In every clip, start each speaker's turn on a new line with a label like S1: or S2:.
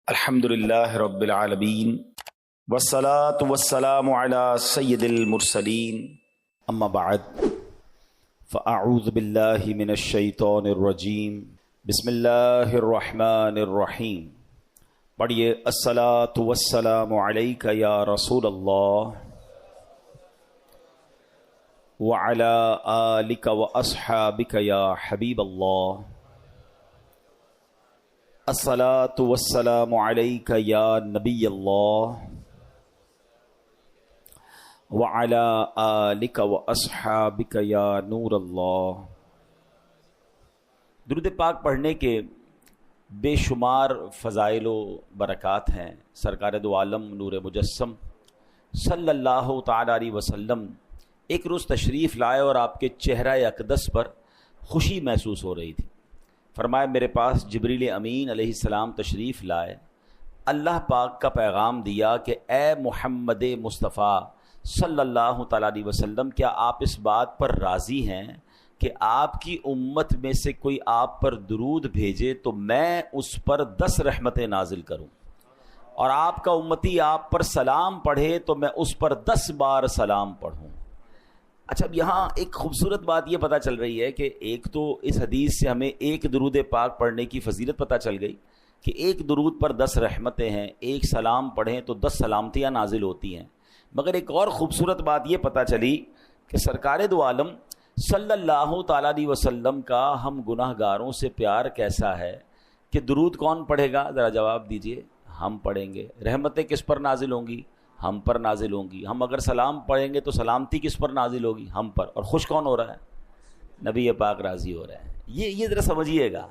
S1: الحمدللہ رب العالمین والصلاة والسلام علی سید المرسلین اما بعد فاعوذ باللہ من الشیطان الرجیم بسم اللہ الرحمن الرحیم. پڑھیے الصلاة والسلام علیک یا رسول اللہ وعلی آلک واصحابک یا حبیب اللہ. الصلاة والسلام علیک یا نبی اللہ وعلی آلک واصحابک یا نور اللہ. درود پاک پڑھنے کے بے شمار فضائل و برکات ہیں. سرکار دو عالم نور مجسم صلی اللہ تعالی علیہ وسلم ایک روز تشریف لائے اور آپ کے چہرہ اقدس پر خوشی محسوس ہو رہی تھی. فرمایا میرے پاس جبریل امین علیہ السلام تشریف لائے، اللہ پاک کا پیغام دیا کہ اے محمد مصطفیٰ صلی اللہ تعالیٰ علیہ وسلم، کیا آپ اس بات پر راضی ہیں کہ آپ کی امت میں سے کوئی آپ پر درود بھیجے تو میں اس پر 10 رحمتیں نازل کروں، اور آپ کا امتی آپ پر سلام پڑھے تو میں اس پر 10 بار سلام پڑھوں. اچھا، اب یہاں ایک خوبصورت بات یہ پتہ چل رہی ہے کہ ایک تو اس حدیث سے ہمیں ایک درود پاک پڑھنے کی فضیلت پتہ چل گئی کہ ایک درود پر 10 رحمتیں ہیں، ایک سلام پڑھیں تو 10 سلامتیاں نازل ہوتی ہیں. مگر ایک اور خوبصورت بات یہ پتہ چلی کہ سرکار دو عالم صلی اللہ تعالیٰ علیہ وسلم کا ہم گناہ گاروں سے پیار کیسا ہے کہ درود کون پڑھے گا؟ ذرا جواب دیجئے. ہم پڑھیں گے. رحمتیں کس پر نازل ہوں گی؟ ہم پر نازل ہوں گی. ہم اگر سلام پڑھیں گے تو سلامتی کس پر نازل ہوگی؟ ہم پر. اور خوش کون ہو رہا ہے؟ نبی پاک راضی ہو رہے ہیں. یہ ذرا سمجھیے گا.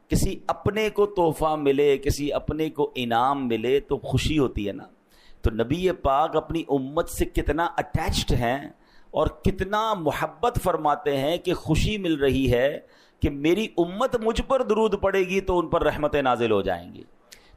S1: کسی اپنے کو تحفہ ملے، کسی اپنے کو انعام ملے تو خوشی ہوتی ہے نا. تو نبی پاک اپنی امت سے کتنا اٹیچڈ ہیں اور کتنا محبت فرماتے ہیں کہ خوشی مل رہی ہے کہ میری امت مجھ پر درود پڑے گی تو ان پر رحمتیں نازل ہو جائیں گی.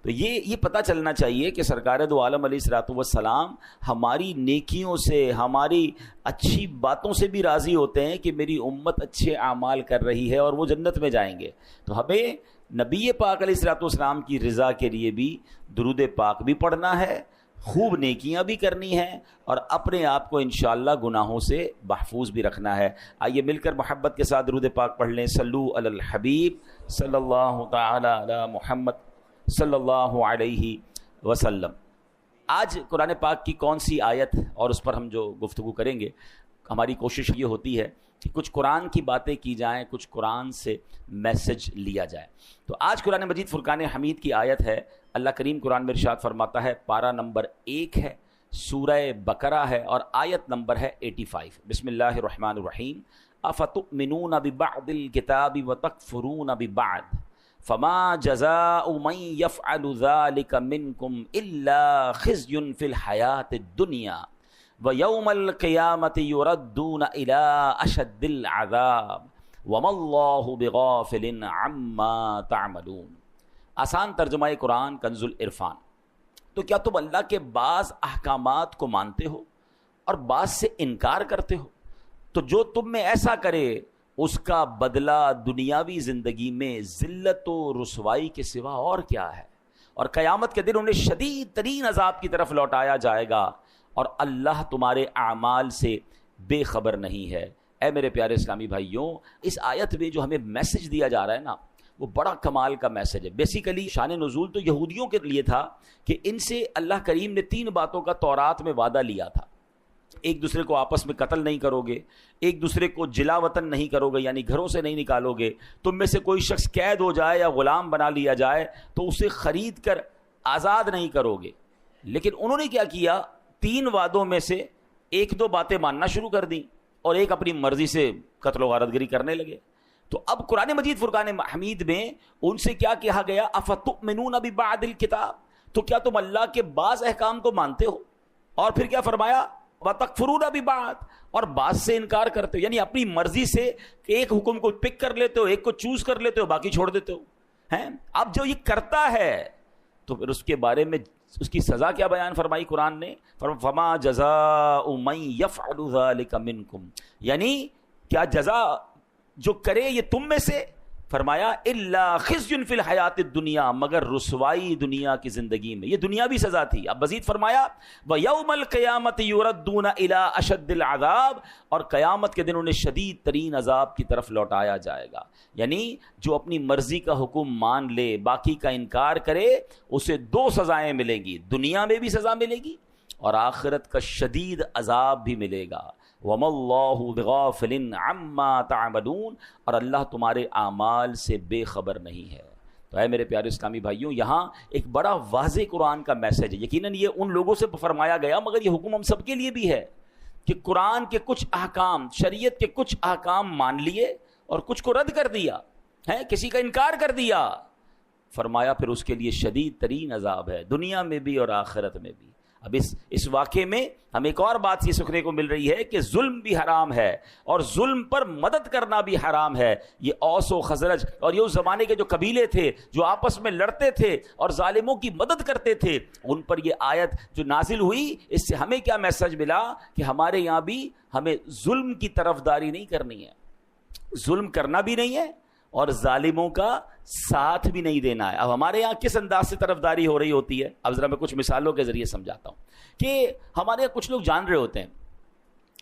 S1: تو یہ پتہ چلنا چاہیے کہ سرکار دو عالم علیہ الصلوۃ والسلام ہماری نیکیوں سے، ہماری اچھی باتوں سے بھی راضی ہوتے ہیں کہ میری امت اچھے اعمال کر رہی ہے اور وہ جنت میں جائیں گے. تو ہمیں نبی پاک علیہ الصلوۃ والسلام کی رضا کے لیے بھی درود پاک بھی پڑھنا ہے، خوب نیکیاں بھی کرنی ہیں، اور اپنے آپ کو انشاءاللہ گناہوں سے محفوظ بھی رکھنا ہے. آئیے مل کر محبت کے ساتھ درود پاک پڑھ لیں. صلو علی الحبیب صلی اللہ تعالی علی محمد صلی اللہ علیہ وسلم. آج قرآن پاک کی کون سی آیت اور اس پر ہم جو گفتگو کریں گے، ہماری کوشش یہ ہوتی ہے کہ کچھ قرآن کی باتیں کی جائیں، کچھ قرآن سے میسج لیا جائے. تو آج قرآن مجید فرقان حمید کی آیت ہے. اللہ کریم قرآن میں ارشاد فرماتا ہے، پارہ نمبر 1 ہے، سورہ بقرہ ہے اور آیت نمبر ہے 85. بسم اللہ الرحمن الرحیم. افتؤمنون ببعض الکتاب وتکفرون ببعض فما جزاء من يفعل ذلك منكم الا خزي في الحياة الدنيا ويوم القيامة يردون الى اشد العذاب وما الله بغافل عما تعملون. آسان ترجمہ قرآن کنز العرفان. تو کیا تم اللہ کے بعض احکامات کو مانتے ہو اور بعض سے انکار کرتے ہو؟ تو جو تم میں ایسا کرے اس کا بدلہ دنیاوی زندگی میں ذلت و رسوائی کے سوا اور کیا ہے، اور قیامت کے دن انہیں شدید ترین عذاب کی طرف لوٹایا جائے گا، اور اللہ تمہارے اعمال سے بے خبر نہیں ہے. اے میرے پیارے اسلامی بھائیوں، اس آیت میں جو ہمیں میسج دیا جا رہا ہے نا، وہ بڑا کمال کا میسج ہے. بیسیکلی شان نزول تو یہودیوں کے لیے تھا کہ ان سے اللہ کریم نے 3 باتوں کا تورات میں وعدہ لیا تھا. ایک دوسرے کو آپس میں قتل نہیں کرو گے، ایک دوسرے کو جلا وطن نہیں کرو گے، یعنی گھروں سے نہیں نکالو گے، تم میں سے کوئی شخص قید ہو جائے یا غلام بنا لیا جائے تو اسے خرید کر آزاد نہیں کرو گے. لیکن انہوں نے کیا کیا؟ 3 وعدوں میں سے 1-2 باتیں ماننا شروع کر دیں اور ایک اپنی مرضی سے قتل و غارت گری کرنے لگے. تو اب قرآن مجید فرقان حمید میں ان سے کیا کہا گیا؟ افتؤمنون ببعض الکتاب. تو کیا تم اللہ کے بعض احکام کو مانتے ہو؟ اور پھر کیا فرمایا؟ وَتَكْفُرُونَ بِبَعْضٍ. اور بعض سے انکار کرتے ہو، یعنی اپنی مرضی سے ایک حکم کو پک کر لیتے ہو، ایک کو چوز کر لیتے ہو، باقی چھوڑ دیتے ہو. اب جو یہ کرتا ہے تو پھر اس کے بارے میں اس کی سزا کیا بیان فرمائی قرآن نے؟ فَمَا جَزَاءُ مَن يَفْعَلُ ذَلِكَ مِنْكُمْ. یعنی کیا جزا جو کرے یہ تم میں سے، فرمایا الا خزي فی الحیات الدنیا، مگر رسوائی دنیا کی زندگی میں، یہ دنیاوی سزا تھی۔ اب مزید فرمایا وَيَوْمَ الْقِيَامَةِ يُرَدُّونَ إِلَىٰ أَشَدِّ الْعَذَابِ، اور قیامت کے دن انہیں شدید ترین عذاب کی طرف لوٹایا جائے گا۔ یعنی جو اپنی مرضی کا حکم مان لے، باقی کا انکار کرے، اسے دو سزائیں ملیں گی، دنیا میں بھی سزا ملے گی اور آخرت کا شدید عذاب بھی ملے گا۔ وَمَا اللَّهُ بِغَافِلٍ عَمَّا تَعْمَلُونَ، اور اللہ تمہارے اعمال سے بے خبر نہیں ہے۔ تو اے میرے پیارے اسلامی بھائیوں، یہاں ایک بڑا واضح قرآن کا میسج ہے۔ یقیناً یہ ان لوگوں سے فرمایا گیا، مگر یہ حکم ہم سب کے لیے بھی ہے کہ قرآن کے کچھ احکام، شریعت کے کچھ احکام مان لیے اور کچھ کو رد کر دیا ہے، کسی کا انکار کر دیا، فرمایا پھر اس کے لیے شدید ترین عذاب ہے، دنیا میں بھی اور آخرت میں بھی۔ اب اس واقعے میں ہمیں ایک اور بات یہ سیکھنے کو مل رہی ہے کہ ظلم بھی حرام ہے اور ظلم پر مدد کرنا بھی حرام ہے۔ یہ اوس و خزرج اور یہ اس زمانے کے جو قبیلے تھے جو آپس میں لڑتے تھے اور ظالموں کی مدد کرتے تھے، ان پر یہ آیت جو نازل ہوئی، اس سے ہمیں کیا میسج ملا کہ ہمارے یہاں بھی ہمیں ظلم کی طرفداری نہیں کرنی ہے، ظلم کرنا بھی نہیں ہے اور ظالموں کا ساتھ بھی نہیں دینا ہے۔ اب ہمارے یہاں کس انداز سے طرفداری ہو رہی ہوتی ہے، اب ذرا میں کچھ مثالوں کے ذریعے سمجھاتا ہوں کہ ہمارے یہاں کچھ لوگ جان رہے ہوتے ہیں،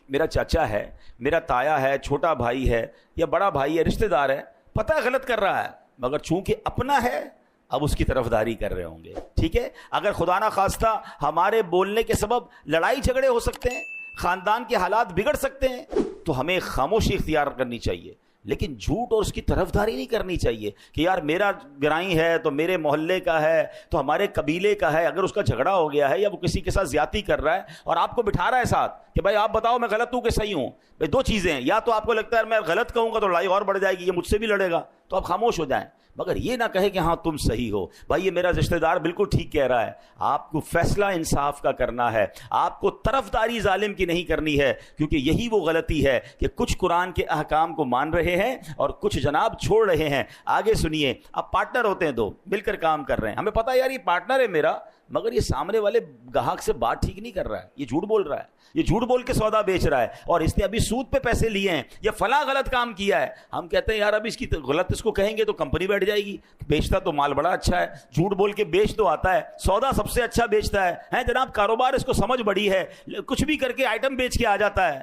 S1: میرا چاچا ہے، میرا تایا ہے، چھوٹا بھائی ہے یا بڑا بھائی ہے، رشتہ دار ہے، پتہ ہے غلط کر رہا ہے، مگر چونکہ اپنا ہے اب اس کی طرفداری کر رہے ہوں گے۔ ٹھیک ہے، اگر خدا نہ خواستہ ہمارے بولنے کے سبب لڑائی جھگڑے ہو سکتے ہیں، خاندان کے حالات بگڑ سکتے ہیں، تو ہمیں خاموشی اختیار کرنی چاہیے، لیکن جھوٹ اور اس کی طرفداری نہیں کرنی چاہیے کہ یار میرا گرائی ہے تو میرے محلے کا ہے تو ہمارے قبیلے کا ہے، اگر اس کا جھگڑا ہو گیا ہے یا وہ کسی کے ساتھ زیادتی کر رہا ہے اور آپ کو بٹھا رہا ہے ساتھ کہ بھائی آپ بتاؤ میں غلط ہوں کہ صحیح ہوں، بھائی دو چیزیں ہیں، یا تو آپ کو لگتا ہے میں غلط کہوں گا تو لڑائی اور بڑھ جائے گی، یہ مجھ سے بھی لڑے گا، تو آپ خاموش ہو جائیں، مگر یہ نہ کہے کہ ہاں تم صحیح ہو، بھائی یہ میرا رشتہ دار بالکل ٹھیک کہہ رہا ہے۔ آپ کو فیصلہ انصاف کا کرنا ہے، آپ کو طرفداری ظالم کی نہیں کرنی ہے، کیونکہ یہی وہ غلطی ہے کہ کچھ قرآن کے احکام کو مان رہے ہیں اور کچھ جناب چھوڑ رہے ہیں۔ آگے سنیے، اب پارٹنر ہوتے ہیں دو، مل کر کام کر رہے ہیں، ہمیں پتہ ہے یار یہ پارٹنر ہے میرا، مگر یہ سامنے والے گاہک سے بات ٹھیک نہیں کر رہا ہے، یہ جھوٹ بول رہا ہے، یہ جھوٹ بول کے سودا بیچ رہا ہے اور اس نے ابھی سود پہ پیسے لیے ہیں یا فلاں غلط کام کیا ہے۔ ہم کہتے ہیں یار اب اس کی غلط اس کو کہیں گے تو کمپنی بیٹھ جائے گی، بیچتا تو مال بڑا اچھا ہے، جھوٹ بول کے بیچ تو آتا ہے، سودا سب سے اچھا بیچتا ہے جناب، کاروبار اس کو سمجھ بڑی ہے، کچھ بھی کر کے آئٹم بیچ کے آ جاتا ہے۔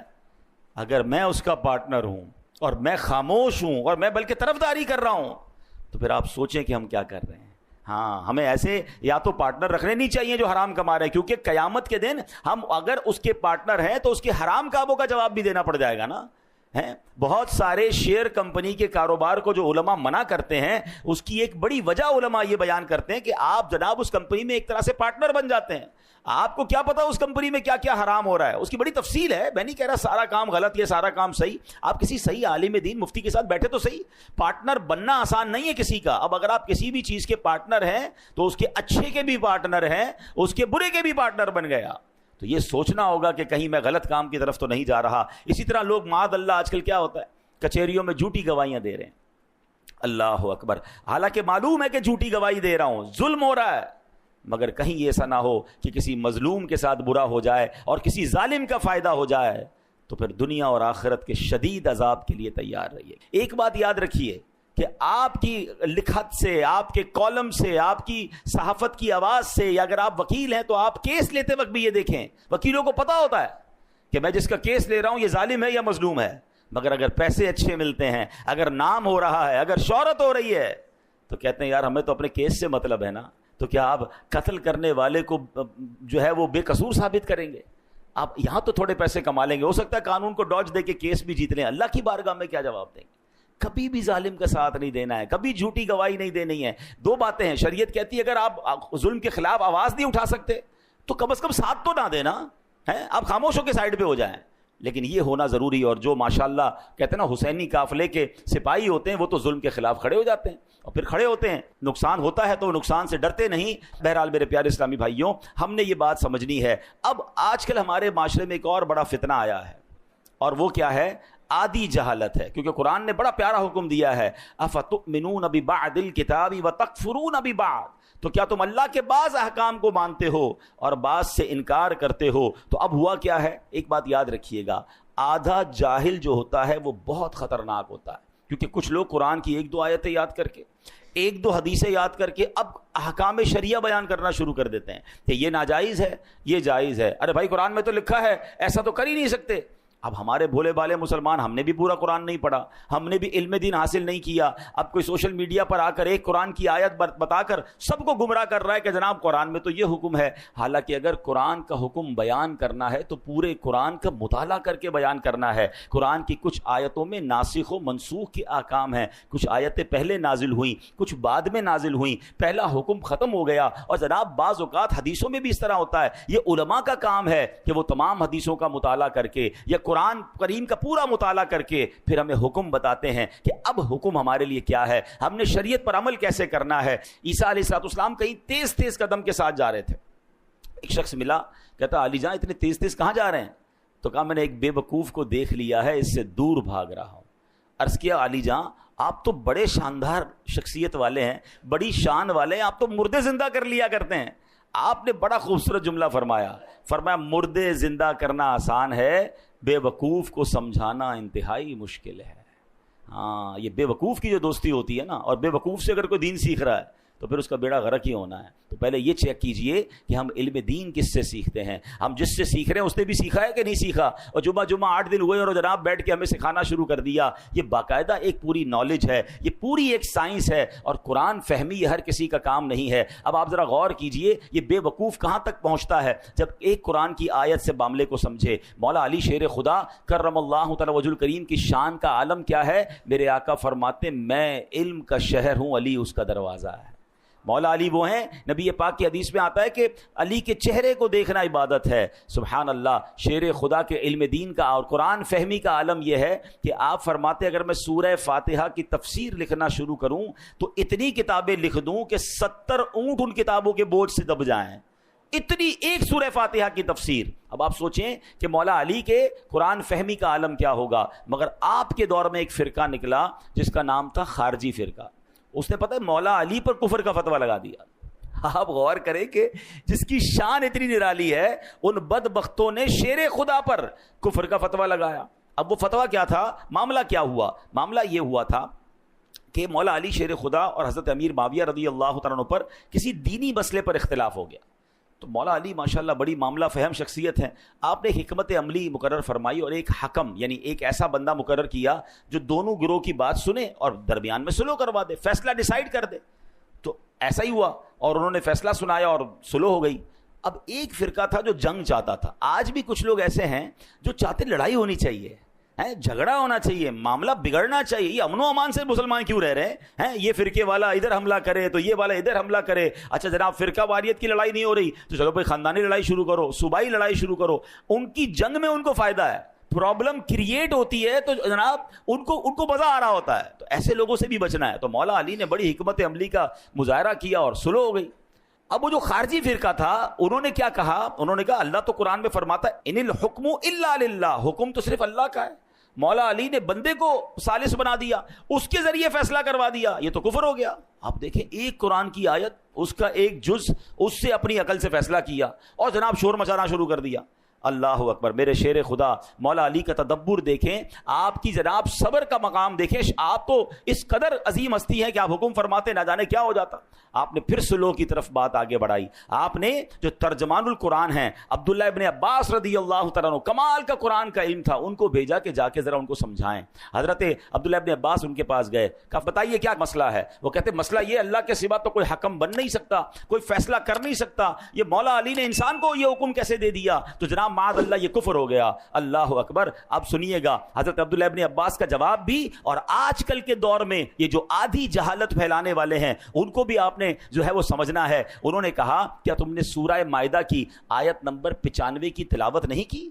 S1: اگر میں اس کا پارٹنر ہوں اور میں خاموش ہوں اور میں بلکہ طرفداری کر رہا ہوں، تو پھر آپ سوچیں کہ ہم کیا کر رہے ہیں۔ ہاں، ہمیں ایسے یا تو پارٹنر رکھنے نہیں چاہیے جو حرام کما رہے ہیں، کیونکہ قیامت کے دن ہم اگر اس کے پارٹنر ہیں تو اس کے حرام کاموں کا جواب بھی دینا پڑ جائے گا نا۔ بہت سارے شیئر کمپنی کے کاروبار کو جو علماء منع کرتے ہیں، اس کی ایک بڑی وجہ علماء یہ بیان کرتے ہیں کہ آپ جناب اس کمپنی میں ایک طرح سے پارٹنر بن جاتے ہیں، آپ کو کیا پتا اس کمپنی میں کیا کیا حرام ہو رہا ہے، اس کی بڑی تفصیل ہے، میں نہیں کہہ رہا سارا کام غلط، یہ سارا کام صحیح، آپ کسی صحیح عالم دین مفتی کے ساتھ بیٹھے تو صحیح۔ پارٹنر بننا آسان نہیں ہے کسی کا، اب اگر آپ کسی بھی چیز کے پارٹنر ہیں تو اس کے اچھے کے بھی پارٹنر ہیں، اس کے برے کے بھی پارٹنر بن گیا، تو یہ سوچنا ہوگا کہ کہیں میں غلط کام کی طرف تو نہیں جا رہا۔ اسی طرح لوگ معاذ اللہ آج کل کیا ہوتا ہے، کچہریوں میں جھوٹی گواہیاں دے رہے ہیں، اللہ اکبر، حالانکہ معلوم ہے کہ جھوٹی گواہی دے رہا ہوں، ظلم ہو رہا ہے، مگر کہیں یہ ایسا نہ ہو کہ کسی مظلوم کے ساتھ برا ہو جائے اور کسی ظالم کا فائدہ ہو جائے، تو پھر دنیا اور آخرت کے شدید عذاب کے لیے تیار رہیے۔ ایک بات یاد رکھیے کہ آپ کی لکھت سے، آپ کے کالم سے، آپ کی صحافت کی آواز سے، یا اگر آپ وکیل ہیں تو آپ کیس لیتے وقت بھی یہ دیکھیں، وکیلوں کو پتہ ہوتا ہے کہ میں جس کا کیس لے رہا ہوں یہ ظالم ہے یا مظلوم ہے، مگر اگر پیسے اچھے ملتے ہیں، اگر نام ہو رہا ہے، اگر شہرت ہو رہی ہے، تو کہتے ہیں یار ہمیں تو اپنے کیس سے مطلب ہے نا، تو کیا آپ قتل کرنے والے کو جو ہے وہ بے قصور ثابت کریں گے؟ آپ یہاں تو تھوڑے پیسے کما لیں گے، ہو سکتا ہے قانون کو ڈاج دے کے کیس بھی جیت لیں، اللہ کی بارگاہ میں کیا جواب دیں گے؟ کبھی بھی ظالم کا ساتھ نہیں دینا ہے، کبھی جھوٹی گواہی نہیں دینی ہے۔ دو باتیں ہیں، شریعت کہتی ہے اگر آپ ظلم کے خلاف آواز نہیں اٹھا سکتے تو کم از کم ساتھ تو نہ دینا ہے، آپ خاموش ہو کے سائڈ پہ ہو جائیں، لیکن یہ ہونا ضروری ہے۔ اور جو ماشاءاللہ کہتے ہیں نا حسینی قافلے کے سپاہی ہوتے ہیں، وہ تو ظلم کے خلاف کھڑے ہو جاتے ہیں اور پھر کھڑے ہوتے ہیں، نقصان ہوتا ہے تو وہ نقصان سے ڈرتے نہیں۔ بہرحال میرے پیارے اسلامی بھائیوں، ہم نے یہ بات سمجھنی ہے۔ اب آج کل ہمارے معاشرے میں ایک اور بڑا فتنہ آیا ہے، اور وہ کیا ہے؟ آدھی جہالت ہے، کیونکہ قرآن نے بڑا پیارا حکم دیا ہے، افتؤمنون ببعض الکتاب وتکفرون ببعض، تو کیا تم اللہ کے بعض احکام کو مانتے ہو اور بعض سے انکار کرتے ہو؟ تو اب ہوا کیا ہے، ایک بات یاد رکھیے گا، آدھا جاہل جو ہوتا ہے وہ بہت خطرناک ہوتا ہے۔ کیونکہ کچھ لوگ قرآن کی ایک دو آیتیں یاد کر کے، ایک دو حدیثیں یاد کر کے اب احکام شریعہ بیان کرنا شروع کر دیتے ہیں کہ یہ ناجائز ہے، یہ جائز ہے۔ ارے بھائی قرآن میں تو لکھا ہے، ایسا تو کر ہی نہیں سکتے۔ اب ہمارے بھولے بالے مسلمان، ہم نے بھی پورا قرآن نہیں پڑھا، ہم نے بھی علم دین حاصل نہیں کیا، اب کوئی سوشل میڈیا پر آ کر ایک قرآن کی آیت بتا کر سب کو گمراہ کر رہا ہے کہ جناب قرآن میں تو یہ حکم ہے۔ حالانکہ اگر قرآن کا حکم بیان کرنا ہے تو پورے قرآن کا مطالعہ کر کے بیان کرنا ہے۔ قرآن کی کچھ آیتوں میں ناسخ و منسوخ کے احکام ہیں، کچھ آیتیں پہلے نازل ہوئیں، کچھ بعد میں نازل ہوئیں، پہلا حکم ختم ہو گیا۔ اور جناب بعض اوقات حدیثوں میں بھی اس طرح ہوتا ہے، یہ علماء کا کام ہے کہ وہ تمام حدیثوں کا مطالعہ کر کے یا قرآن کریم کا پورا مطالعہ کر کے پھر ہمیں حکم بتاتے ہیں کہ اب حکم ہمارے لیے کیا ہے، ہم نے شریعت پر عمل کیسے کرنا ہے۔ عیسیٰ علیہ السلام کہیں تیز تیز قدم کے ساتھ جا رہے تھے، ایک شخص ملا، کہتا علی جان اتنے تیز تیز کہاں جا رہے ہیں؟ تو کہا میں نے ایک بے وقوف کو دیکھ لیا ہے، اس سے دور بھاگ رہا ہوں۔ عرض کیا علی جان آپ تو بڑے شاندار شخصیت والے ہیں، بڑی شان والے ہیں، آپ تو مردے زندہ کر لیا کرتے ہیں۔ آپ نے بڑا خوبصورت جملہ فرمایا مردے زندہ کرنا آسان ہے، بے وقوف کو سمجھانا انتہائی مشکل ہے۔ ہاں، یہ بے وقوف کی جو دوستی ہوتی ہے نا، اور بے وقوف سے اگر کوئی دین سیکھ رہا ہے تو پھر اس کا بیڑا غرق ہی ہونا ہے۔ تو پہلے یہ چیک کیجئے کہ ہم علم دین کس سے سیکھتے ہیں، ہم جس سے سیکھ رہے ہیں اس نے بھی سیکھا ہے کہ نہیں سیکھا۔ اور جمعہ 8 دن ہوئے اور جناب بیٹھ کے ہمیں سکھانا شروع کر دیا، یہ باقاعدہ ایک پوری نالج ہے، یہ پوری ایک سائنس ہے، اور قرآن فہمی یہ ہر کسی کا کام نہیں ہے۔ اب آپ ذرا غور کیجئے یہ بے وقوف کہاں تک پہنچتا ہے جب ایک قرآن کی آیت سے معاملے کو سمجھے۔ مولا علی شیر خدا کرم اللہ تعالی وجہ الکریم کی شان کا عالم کیا ہے؟ میرے آقا فرماتے میں علم کا شہر ہوں، علی اس کا دروازہ ہے۔ مولا علی وہ ہیں، نبی پاک کی حدیث میں آتا ہے کہ علی کے چہرے کو دیکھنا عبادت ہے۔ سبحان اللہ، شیر خدا کے علم دین کا اور قرآن فہمی کا عالم یہ ہے کہ آپ فرماتے اگر میں سورہ فاتحہ کی تفسیر لکھنا شروع کروں تو اتنی کتابیں لکھ دوں کہ 70 اونٹ ان کتابوں کے بوجھ سے دب جائیں، اتنی ایک سورہ فاتحہ کی تفسیر۔ اب آپ سوچیں کہ مولا علی کے قرآن فہمی کا عالم کیا ہوگا۔ مگر آپ کے دور میں ایک فرقہ نکلا جس کا نام تھا خارجی فرقہ، اس نے پتہ ہے مولا علی پر کفر کا فتویٰ لگا دیا۔ آپ غور کریں کہ جس کی شان اتنی نرالی ہے ان بدبختوں نے شیر خدا پر کفر کا فتویٰ لگایا۔ اب وہ فتویٰ کیا تھا؟ معاملہ کیا ہوا؟ معاملہ یہ ہوا تھا کہ مولا علی شیر خدا اور حضرت امیر معاویہ رضی اللہ تعالیٰ عنہ پر کسی دینی مسئلے پر اختلاف ہو گیا۔ تو مولا علی ماشاءاللہ بڑی معاملہ فہم شخصیت ہیں، آپ نے حکمت عملی مقرر فرمائی اور ایک حکم یعنی ایک ایسا بندہ مقرر کیا جو دونوں گروہ کی بات سنے اور درمیان میں صلح کروا دے، فیصلہ ڈیسائیڈ کر دے۔ تو ایسا ہی ہوا اور انہوں نے فیصلہ سنایا اور صلح ہو گئی۔ اب ایک فرقہ تھا جو جنگ چاہتا تھا، آج بھی کچھ لوگ ایسے ہیں جو چاہتے لڑائی ہونی چاہیے، جھگڑا ہونا چاہیے، معاملہ بگڑنا چاہیے، یہ امن و امان سے مسلمان کیوں رہ رہے ہیں؟ یہ فرقے والا ادھر حملہ کرے تو یہ والا ادھر حملہ کرے۔ اچھا جناب فرقہ واریت کی لڑائی نہیں ہو رہی تو چلو بھائی خاندانی لڑائی شروع کرو، صوبائی لڑائی شروع کرو۔ ان کی جنگ میں ان کو فائدہ ہے، پرابلم کریٹ ہوتی ہے تو جناب ان کو مزہ آ رہا ہوتا ہے، تو ایسے لوگوں سے بھی بچنا ہے۔ تو مولا علی نے بڑی حکمت عملی کا مظاہرہ کیا اور صلح ہو گئی۔ اب وہ جو خارجی فرقہ تھا انہوں نے کیا کہا؟ انہوں نے کہا اللہ تو قرآن میں فرماتا ہے ان الحکم الا للہ، حکم تو صرف اللہ کا ہے۔ مولا علی نے بندے کو ثالث بنا دیا، اس کے ذریعے فیصلہ کروا دیا، یہ تو کفر ہو گیا۔ آپ دیکھیں ایک قرآن کی آیت، اس کا ایک جز، اس سے اپنی عقل سے فیصلہ کیا اور جناب شور مچانا شروع کر دیا۔ اللہ اکبر، میرے شیر خدا مولا علی کا تدبر دیکھیں، آپ کی جناب صبر کا مقام دیکھیں۔ آپ تو اس قدر عظیم ہستی ہیں کہ آپ حکم فرماتے نہ جانے کیا ہو جاتا۔ آپ نے پھر صلح کی طرف بات آگے بڑھائی۔ آپ نے جو ترجمان القرآن ہیں عبداللہ ابن عباس رضی اللہ تعالیٰ عنہ، کمال کا قرآن کا علم تھا، ان کو بھیجا کہ جا کے ذرا ان کو سمجھائیں۔ حضرت عبداللہ ابن عباس ان کے پاس گئے، کہا بتائیے کیا مسئلہ ہے؟ وہ کہتے مسئلہ یہ اللہ کے سوا تو کوئی حکم بن نہیں سکتا، کوئی فیصلہ کر نہیں سکتا، یہ مولا علی نے انسان کو یہ حکم کیسے دے دیا؟ تو جناب معاذ اللہ یہ کفر ہو گیا۔ اللہ اکبر۔ اب سنیے گا حضرت عبداللہ ابن عباس کا جواب بھی، اور آج کل کے دور میں یہ جو آدھی جہالت پھیلانے والے ہیں ان کو بھی آپ نے جو ہے وہ سمجھنا ہے۔ انہوں نے کہا کیا تم نے سورہ مائدہ کی آیت نمبر 95 کی تلاوت نہیں کی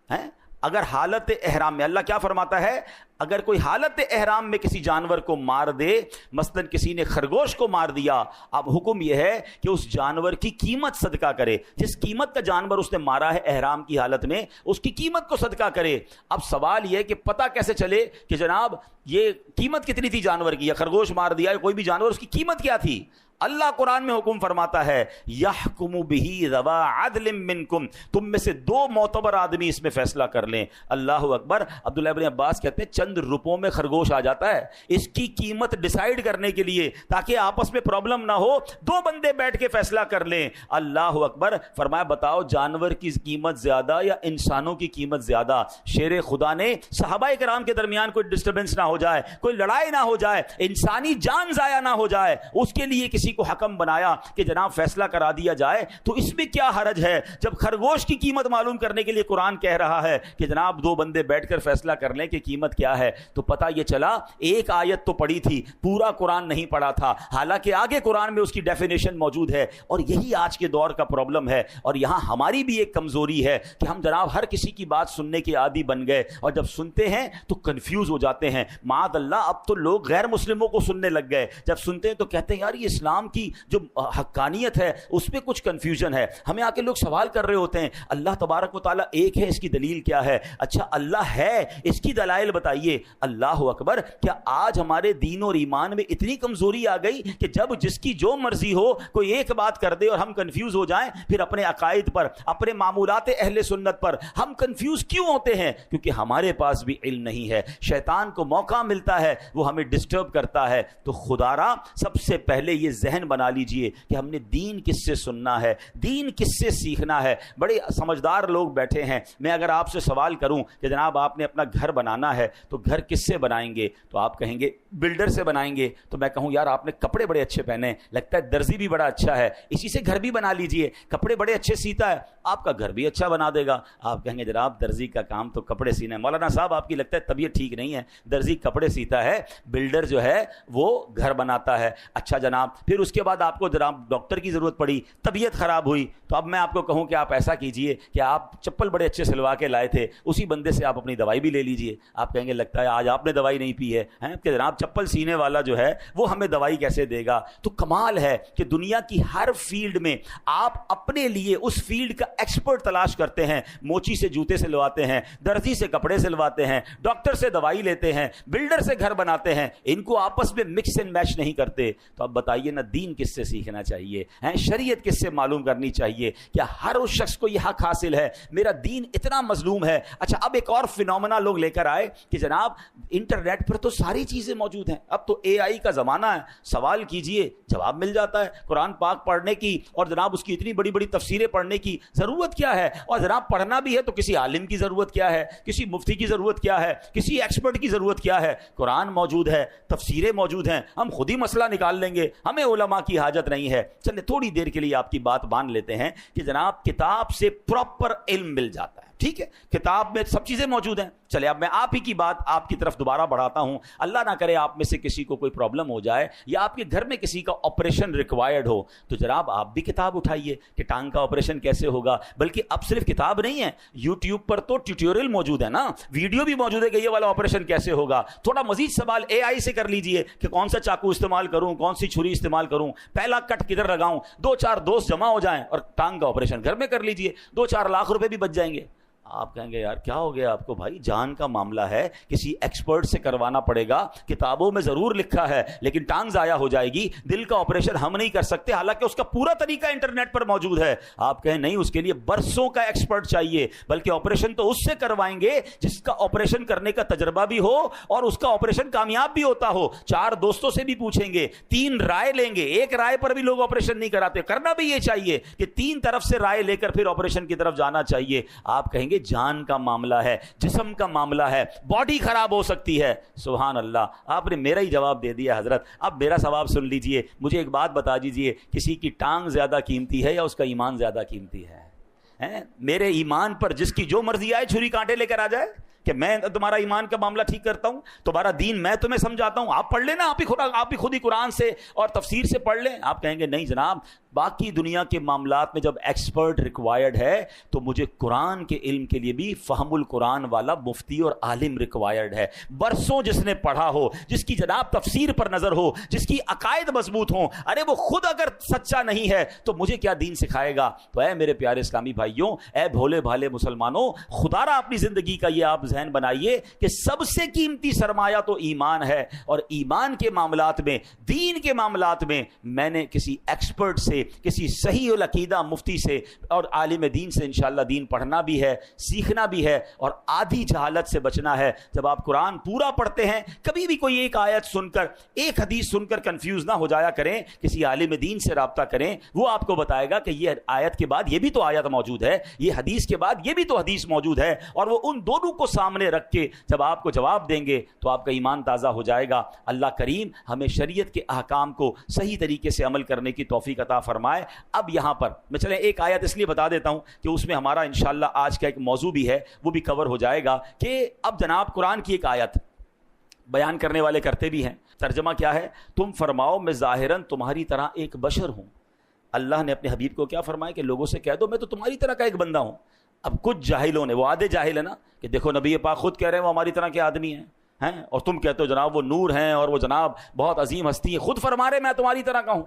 S1: ہے؟ اگر حالت احرام میں، اللہ کیا فرماتا ہے؟ اگر کوئی حالت احرام میں کسی جانور کو مار دے، مثلا کسی نے خرگوش کو مار دیا، اب حکم یہ ہے کہ اس جانور کی قیمت صدقہ کرے، جس قیمت کا جانور اس نے مارا ہے احرام کی حالت میں اس کی قیمت کو صدقہ کرے۔ اب سوال یہ ہے کہ پتہ کیسے چلے کہ جناب یہ قیمت کتنی تھی جانور کی، یا خرگوش مار دیا یا کوئی بھی جانور، اس کی قیمت کیا تھی؟ اللہ قرآن میں حکم فرماتا ہے یحکم بہ ذوا عدل منکم، تم میں سے 2 معتبر آدمی اس میں فیصلہ کر لیں۔ اللہ اکبر۔ عبداللہ ابن عباس کہتے ہیں چند چند روپوں میں خرگوش آ جاتا ہے. اس کی قیمت ڈیسائیڈ کرنے کے لیے تاکہ آپس میں پرابلم نہ ہو 2 بندے بیٹھ کے فیصلہ کر لیں. اللہ اکبر. فرمایا بتاؤ جانور کی قیمت زیادہ یا انسانوں کی قیمت زیادہ؟ شیر خدا نے صحابہ کرام کے درمیان کوئی ڈسٹربنس نہ ہو جائے, کوئی لڑائی نہ ہو جائے, انسانی جان ضائع نہ ہو جائے, اس کے لیے کسی کو حکم بنایا کہ جناب فیصلہ کرا دیا جائے. تو اس میں کیا حرج ہے جب خرگوش کی قیمت معلوم کرنے کے لیے قرآن کہہ رہا ہے کہ جناب 2 بندے بیٹھ کر فیصلہ کر لیں کہ قیمت کیا ہے. تو پتہ یہ چلا ایک آیت تو پڑھی تھی, پورا قرآن نہیں پڑھا تھا, حالانکہ آگے قرآن میں اس کی ڈیفینیشن موجود ہے. اور یہی آج کے دور کا پرابلم ہے. اور یہاں ہماری بھی ایک کمزوری ہے کہ ہم جناب ہر کسی کی بات سننے کے عادی بن گئے, اور جب سنتے ہیں تو کنفیوز ہو جاتے ہیں. معاذ اللہ, اب تو لوگ غیر مسلموں کو سننے لگ گئے, جب سنتے ہیں تو کہتے ہیں یار یہ اسلام کی جو حقانیت ہے اس میں کچھ کنفیوژن ہے. ہمیں آ کے لوگ سوال کر رہے ہوتے ہیں اللہ تبارک و تعالیٰ ایک ہے, اس کی دلیل کیا ہے؟ اچھا اللہ ہے, اس کی دلائل بتائیے. اللہ اکبر. کیا آج ہمارے دین اور ایمان میں اتنی کمزوری آ گئی کہ جب جس کی جو مرضی ہو کوئی ایک بات کر دے اور ہم کنفیوز ہو جائیں؟ پھر اپنے عقائد پر, اپنے معمولات اہل سنت پر ہم کنفیوز کیوں ہوتے ہیں؟ کیونکہ ہمارے پاس بھی علم نہیں ہے. شیطان کو موقع ملتا ہے, وہ ہمیں ڈسٹرب کرتا ہے. تو خدا را سب سے پہلے یہ ذہن بنا لیجئے کہ ہم نے دین کس سے سننا ہے, دین کس سے سیکھنا ہے. بڑے سمجھدار لوگ بیٹھے ہیں. میں اگر آپ سے سوال کروں کہ جناب آپ نے اپنا گھر بنانا ہے تو گھر کس سے بنائیں گے, تو آپ کہیں گے بلڈر سے بنائیں گے. تو میں کہوں یار آپ نے کپڑے بڑے اچھے پہنے, لگتا ہے درزی بھی بڑا اچھا ہے, اسی سے گھر بھی بنا لیجئے, کپڑے بڑے اچھے سیتا ہے, آپ کا گھر بھی اچھا بنا دے گا. آپ کہیں گے جناب درزی کا کام تو کپڑے سینا ہے. مولانا صاحب آپ کی لگتا ہے طبیعت ٹھیک نہیں ہے, درزی کپڑے سیتا ہے, بلڈر جو ہے وہ گھر بناتا ہے. اچھا جناب, پھر اس کے بعد آپ کو جناب ڈاکٹر کی ضرورت پڑی, طبیعت خراب ہوئی, تو اب میں آپ کو کہوں کہ آپ ایسا کیجئے کہ آپ چپل بڑے اچھے سلوا کے لائے تھے, اسی بندے سے آپ اپنی دوائی بھی لے لیجئے. آپ کہیں گے لگتا ہے آج آپ نے دوائی نہیں پی ہے کہ جناب چپل سینے والا جو ہے وہ ہمیں دوائی کیسے دے گا. تو کمال ہے کہ دنیا کی ہر فیلڈ میں آپ اپنے لیے اس فیلڈ کا ایکسپرٹ تلاش کرتے ہیں. موچی سے جوتے سلواتے ہیں, درزی سے کپڑے سلواتے ہیں, ڈاکٹر سے دوائی لیتے ہیں, بلڈر سے گھر بناتے ہیں, ان کو آپس میں مکس اینڈ میچ نہیں کرتے. تو اب بتائیے نا دین کس سے سیکھنا چاہیے, شریعت کس سے معلوم کرنی چاہیے؟ کیا ہر اس شخص کو یہ حق حاصل ہے؟ میرا دین اتنا مظلوم ہے. اچھا اب ایک اور فینومینا لوگ لے کر آئے کہ جناب انٹرنیٹ پر تو ساری چیزیں موجود ہیں, اب تو اے آئی کا زمانہ ہے, سوال کیجئے جواب مل جاتا ہے. قرآن پاک پڑھنے کی اور جناب اس کی اتنی بڑی بڑی تفسیریں پڑھنے کی ضرورت کیا ہے؟ اور جناب پڑھنا بھی ہے تو کسی عالم کی ضرورت کیا ہے, کسی مفتی کی ضرورت کیا ہے, کسی ایکسپرٹ کی ضرورت کیا ہے؟ قرآن موجود ہے, تفسیریں موجود ہیں, ہم خود ہی مسئلہ نکال لیں گے, ہمیں علماء کی حاجت نہیں ہے. چلے تھوڑی دیر کے لیے آپ کی بات مان لیتے ہیں کہ جناب کتاب سے پراپر علم مل جاتا ہے. ٹھیک ہے, کتاب میں سب چیزیں موجود ہیں. چلے اب میں آپ ہی کی بات آپ کی طرف دوبارہ بڑھاتا ہوں. اللہ نہ کرے آپ میں سے کسی کو کوئی پرابلم ہو جائے یا آپ کے گھر میں کسی کا آپریشن ریکوائرڈ ہو, تو جناب آپ بھی کتاب اٹھائیے کہ ٹانگ کا آپریشن کیسے ہوگا. بلکہ اب صرف کتاب نہیں ہے, یوٹیوب پر تو ٹیوٹوریل موجود ہے نا, ویڈیو بھی موجود ہے کہ یہ والا آپریشن کیسے ہوگا. تھوڑا مزید سوال اے آئی سے کر لیجئے کہ کون سا چاقو استعمال کروں, کون سی چھری استعمال کروں, پہلا کٹ کدھر لگاؤں. 2-4 دوست جمع ہو جائیں اور ٹانگ کا آپریشن گھر میں کر لیجئے, 2-4 لاکھ روپے بھی بچ جائیں گے. آپ کہیں گے یار کیا ہو گیا آپ کو؟ بھائی جان کا معاملہ ہے, کسی ایکسپرٹ سے کروانا پڑے گا. کتابوں میں ضرور لکھا ہے لیکن ٹانگ ضائع ہو جائے گی. دل کا آپریشن ہم نہیں کر سکتے, حالانکہ اس کا پورا طریقہ انٹرنیٹ پر موجود ہے. آپ کہیں نہیں, اس کے لیے برسوں کا ایکسپرٹ چاہیے. بلکہ آپریشن تو اس سے کروائیں گے جس کا آپریشن کرنے کا تجربہ بھی ہو اور اس کا آپریشن کامیاب بھی ہوتا ہو. 4 دوستوں سے بھی پوچھیں گے, 3 رائے لیں گے. ایک رائے پر بھی لوگ آپریشن نہیں کراتے. کرنا بھی یہ چاہیے کہ 3 طرف سے رائے لے کر پھر آپریشن کی طرف جانا چاہیے. آپ کہیں گے جان کا معاملہ ہے, جسم کا معاملہ ہے, باڈی خراب ہو سکتی ہے. سبحان اللہ, آپ نے میرا ہی جواب دے دیا حضرت. اب میرا ثواب سن لیجئے. مجھے ایک بات بتا دیجئے, کسی کی ٹانگ زیادہ قیمتی ہے یا اس کا ایمان زیادہ قیمتی ہے؟ میرے ایمان پر جس کی جو مرضی آئے چھری کانٹے لے کر آ جائے کہ میں تمہارا ایمان کا معاملہ ٹھیک کرتا ہوں, تمہارا دین میں تمہیں سمجھاتا ہوں, آپ پڑھ لینا, آپ ہی خود ہی قرآن سے اور تفسیر سے پڑھ لیں. آپ کہیں گے نہیں جناب, باقی دنیا کے معاملات میں جب ایکسپرٹ ریکوائرڈ ہے تو مجھے قرآن کے علم کے لیے بھی فہم القرآن والا مفتی اور عالم ریکوائرڈ ہے. برسوں جس نے پڑھا ہو, جس کی جناب تفسیر پر نظر ہو, جس کی عقائد مضبوط ہوں. ارے وہ خود اگر سچا نہیں ہے تو مجھے کیا دین سکھائے گا؟ تو اے میرے پیارے اسلامی بھائیوں, اے بھولے بھالے مسلمانوں, خدا را اپنی زندگی کا یہ آپ ذہن بنائیے کہ سب سے قیمتی سرمایہ تو ایمان ہے، اور ایمان کے معاملات میں، دین کے معاملات میں میں نے کسی ایکسپرٹ سے، کسی صحیح العقیدہ مفتی سے اور عالم دین سے انشاءاللہ دین پڑھنا بھی ہے، سیکھنا بھی ہے، اور آدھی جہالت سے بچنا ہے۔ جب آپ قرآن پورا پڑھتے ہیں، کبھی بھی کوئی ایک آیت سن کر، ایک حدیث سن کر کنفیوز نہ ہو جایا کریں، کسی عالم دین سے رابطہ کریں، وہ آپ کو بتائے گا کہ یہ آیت کے بعد یہ بھی تو آیت موجود ہے، یہ حدیث کے بعد یہ بھی تو حدیث موجود ہے، اور وہ ان دونوں کو سامنے رکھ کے جب آپ کو جواب دیں گے تو آپ کا ایمان تازہ ہو جائے گا۔ اللہ کریم ہمیں شریعت کے احکام کو صحیح طریقے سے عمل کرنے کی توفیق عطا فرمائے۔ اب یہاں پر میں چلیں ایک آیت اس لیے بتا دیتا ہوں کہ اس میں ہمارا انشاءاللہ آج کا ایک موضوع بھی ہے، وہ بھی کور ہو جائے گا، کہ اب جناب قرآن کی ایک آیت بیان کرنے والے کرتے بھی ہیں، ترجمہ کیا ہے؟ تم فرماؤ میں ظاہراً تمہاری طرح ایک بشر ہوں۔ اللہ نے اپنے حبیب کو کیا فرمایا کہ لوگوں سے کہہ دو میں تو تمہاری طرح کا ایک بندہ ہوں۔ اب کچھ جاہلوں نے، وہ آدھے جاہل ہے نا، کہ دیکھو نبی پاک خود کہہ رہے ہیں وہ ہماری طرح کے آدمی ہیں، اور تم کہتے ہو جناب وہ نور ہیں اور وہ جناب بہت عظیم ہستی ہیں، خود فرما رہے میں تمہاری طرح کا ہوں۔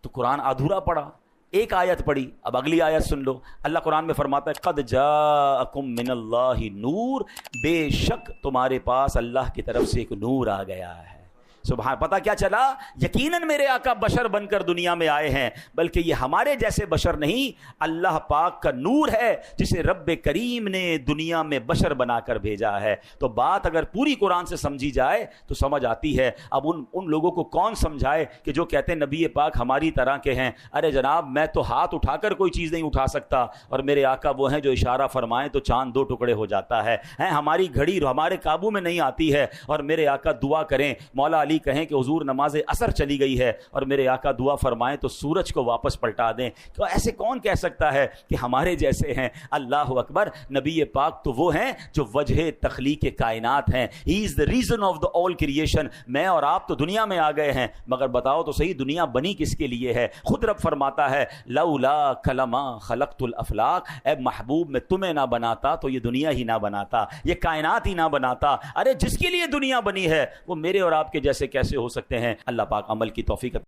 S1: تو قرآن ادھورا پڑھا، ایک آیت پڑھی، اب اگلی آیت سن لو۔ اللہ قرآن میں فرماتا ہے قد جاءکم من اللہ نور، بے شک تمہارے پاس اللہ کی طرف سے ایک نور آ گیا ہے۔ سبحان، پتہ کیا چلا؟ یقیناً میرے آقا بشر بن کر دنیا میں آئے ہیں، بلکہ یہ ہمارے جیسے بشر نہیں، اللہ پاک کا نور ہے جسے رب کریم نے دنیا میں بشر بنا کر بھیجا ہے۔ تو بات اگر پوری قرآن سے سمجھی جائے تو سمجھ آتی ہے۔ اب ان لوگوں کو کون سمجھائے کہ جو کہتے ہیں نبی پاک ہماری طرح کے ہیں؟ ارے جناب میں تو ہاتھ اٹھا کر کوئی چیز نہیں اٹھا سکتا، اور میرے آقا وہ ہیں جو اشارہ فرمائیں تو چاند دو ٹکڑے ہو جاتا ہے۔ ہماری گھڑی ہمارے قابو میں نہیں آتی ہے، اور میرے آقا دعا کریں، مولا علی کہیں کہ حضور نماز عصر چلی گئی ہے، اور میرے آقا دعا فرمائیں تو سورج کو واپس پلٹا دیں۔ تو ایسے کون کہہ سکتا ہے کہ ہمارے جیسے ہیں؟ اللہ اکبر! نبی پاک تو وہ ہیں جو وجہ تخلیق کائنات ہیں۔ ہی از the reason of the all creation۔ میں اور آپ تو دنیا میں آ گئے ہیں، مگر بتاؤ تو صحیح دنیا بنی کس کے لیے ہے؟ خود رب فرماتا ہے لولا کلما خلقت الافلاق، اے محبوب میں تمہیں نہ بناتا تو یہ دنیا ہی نہ بناتا، یہ کائنات ہی نہ بناتا۔ ارے جس کے لیے دنیا بنی ہے وہ میرے اور آپ کے جیسے کیسے ہو سکتے ہیں؟ اللہ پاک عمل کی توفیق